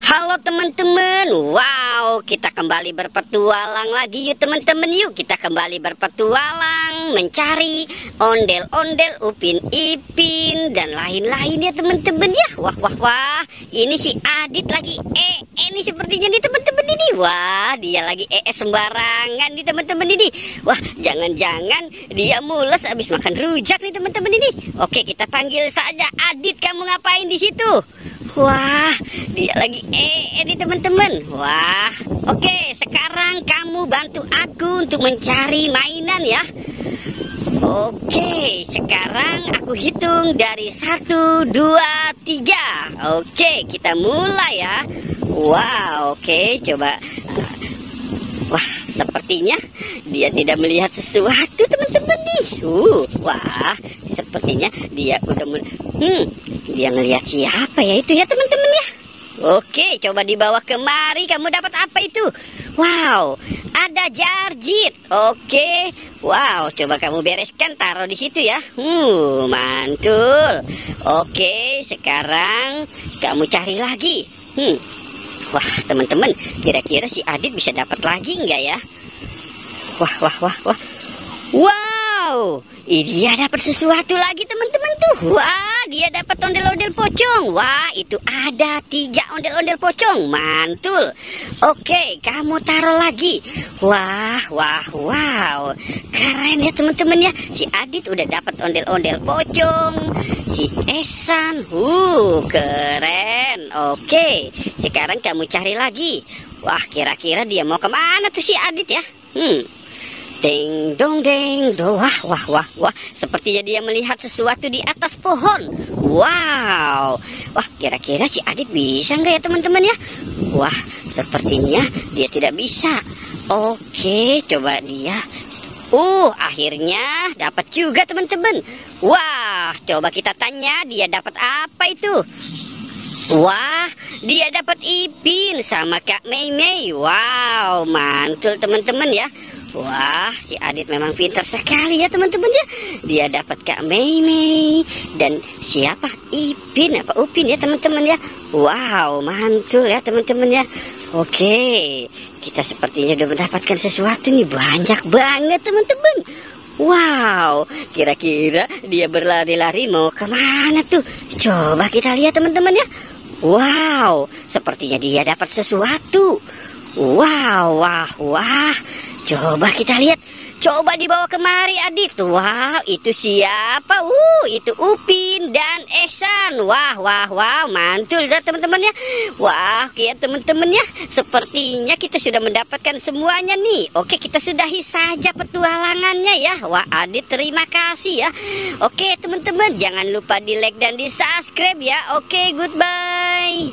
Halo teman-teman, wow, kita kembali berpetualang lagi yuk teman-teman. Yuk kita kembali berpetualang mencari ondel-ondel, Upin Ipin dan lain-lain ya teman-teman ya. Wah, ini si Adit lagi ini sepertinya nih teman-teman ini. Wah, dia lagi sembarangan nih teman-teman ini. Wah, jangan-jangan dia mules habis makan rujak nih teman-teman ini. Oke, kita panggil saja Adit, kamu ngapain di situ? Wah, dia lagi ini teman-teman. Wah, oke, sekarang kamu bantu aku untuk mencari mainan ya. Oke, sekarang aku hitung dari 1, 2, 3. Oke, kita mulai ya. Wah, oke, coba. Wah, sepertinya dia tidak melihat sesuatu teman-teman nih. Wah, sepertinya dia udah dia ngelihat siapa ya itu ya teman-teman ya. Oke, coba dibawa kemari. Kamu dapat apa itu? Wow, ada jarjit. Oke, wow, coba kamu bereskan, taruh di situ ya. Mantul. Oke, sekarang kamu cari lagi. Wah, teman-teman, kira-kira si Adit bisa dapat lagi nggak ya? Wah. Wow, dia dapat sesuatu lagi teman-teman tuh. Wah, dia dapat ondel-ondel pocong. Wah, itu ada 3 ondel-ondel pocong. Mantul. Oke, kamu taruh lagi. Wah. Keren ya teman-teman ya. Si Adit udah dapat ondel-ondel pocong. Si Esan, keren. Oke, sekarang kamu cari lagi. Wah, kira-kira dia mau kemana tuh si Adit ya? Deng dong. Wah. Sepertinya dia melihat sesuatu di atas pohon. Wow. Wah, kira-kira si Adit bisa nggak ya teman-teman ya? Wah, sepertinya dia tidak bisa. Oke, coba dia. Akhirnya dapat juga teman-teman. Wah, coba kita tanya dia dapat apa itu. Wah, dia dapat Ipin sama Kak Mei. Wow, mantul teman-teman ya. Wah, si Adit memang pintar sekali ya teman-teman ya. Dia dapat Kak Mei dan siapa? Ipin apa Upin ya teman-teman ya. Wow, mantul ya teman-teman ya. Oke, kita sepertinya sudah mendapatkan sesuatu nih, banyak banget teman-teman. Wow, kira-kira dia berlari-lari mau kemana tuh? Coba kita lihat teman-teman ya. Wow, sepertinya dia dapat sesuatu. Wah. Coba kita lihat. Coba dibawa kemari Adit. Wow, itu siapa? Itu Upin dan Ehsan. Wah, mantul ya teman-teman ya. Wah, ya teman-teman ya. Sepertinya kita sudah mendapatkan semuanya nih. Oke, kita sudahi saja petualangannya ya. Wah, Adit terima kasih ya. Oke, teman-teman, jangan lupa di like dan di subscribe ya. Oke, goodbye.